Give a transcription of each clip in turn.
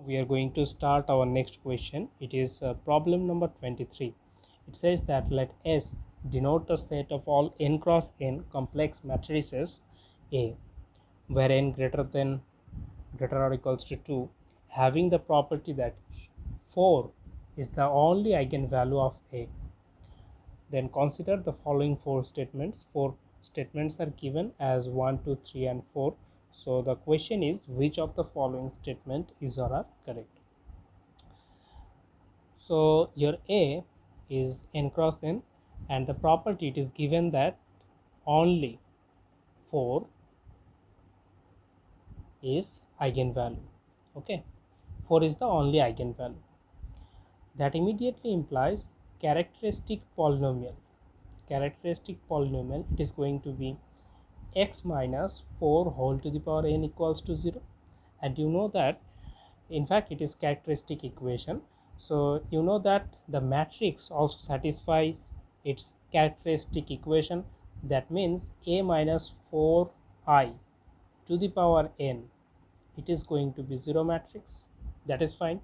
we are going to start our next question. It is problem number 23. It says that let S denote the set of all n cross n complex matrices A, where n greater or equals to 2, having the property that 4 is the only eigenvalue of A. Then consider the following four statements. Four statements are given as 1, 2, 3 and 4. So the question is, which of the following statement is or are correct? So your A is n cross n, and the property it is given that only 4 is eigenvalue. Okay, 4 is the only eigenvalue. That immediately implies characteristic polynomial. Characteristic polynomial, it is going to be x minus 4 whole to the power n equals to 0, and you know that in fact it is characteristic equation. So you know that the matrix also satisfies its characteristic equation. That means a minus 4i to the power n, it is going to be 0 matrix. That is fine.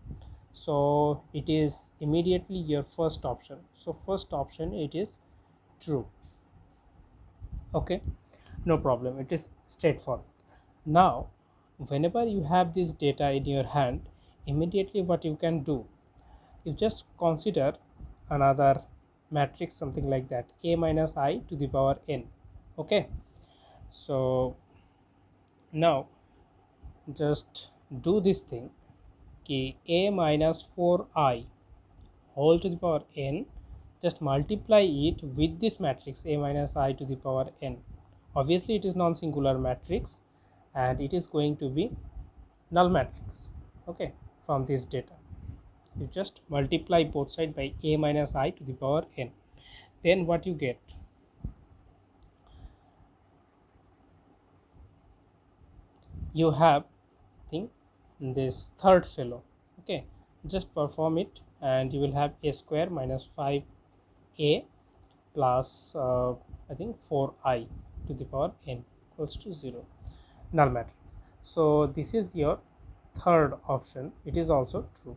So it is immediately your first option. So first option, it is true. Okay, no problem, it is straightforward. Now whenever you have this data in your hand, immediately what you can do, you just consider another matrix, something like that, a minus I to the power n. Okay, so now just do this thing, ki a minus 4i whole to the power n, just multiply it with this matrix a minus I to the power n. Obviously it is non-singular matrix and it is going to be null matrix. Okay, from this data you just multiply both sides by a minus I to the power n. Then what you get, you have thing this third fellow. Okay, just perform it and you will have a square minus 5a plus I think 4i to the power n equals to 0, null matrix. So this is your third option, it is also true.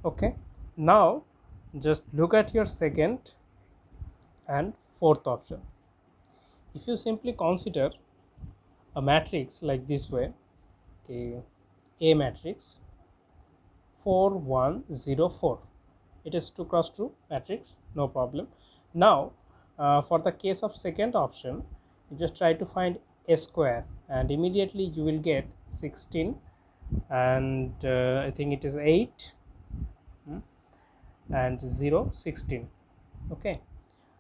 Okay, now just look at your second and fourth option. If you simply consider a matrix like this way, okay, a matrix 4 1 0 4, it is 2 cross 2 matrix, no problem. Now for the case of second option, you just try to find a square and immediately you will get 16 and I think it is 8 and 0 16. Okay,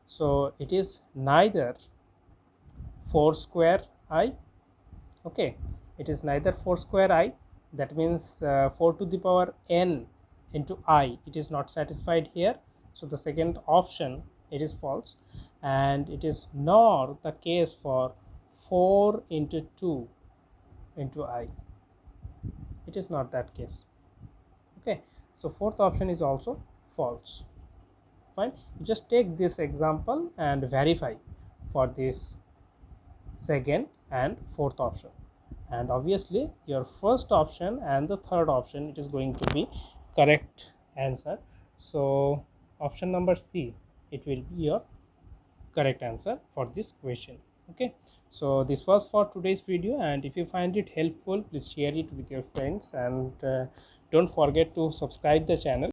so it is neither 4 square I, okay, it is neither 4 square I, that means 4 to the power n into I, it is not satisfied here. So the second option, it is false, and it is nor the case for 4 into 2 into I, it is not that case. Okay, so fourth option is also false. Fine, you just take this example and verify for this second and fourth option, and obviously your first option and the third option, it is going to be correct answer. So option number C, it will be your correct answer for this question. Okay, so this was for today's video, and if you find it helpful, please share it with your friends and don't forget to subscribe the channel.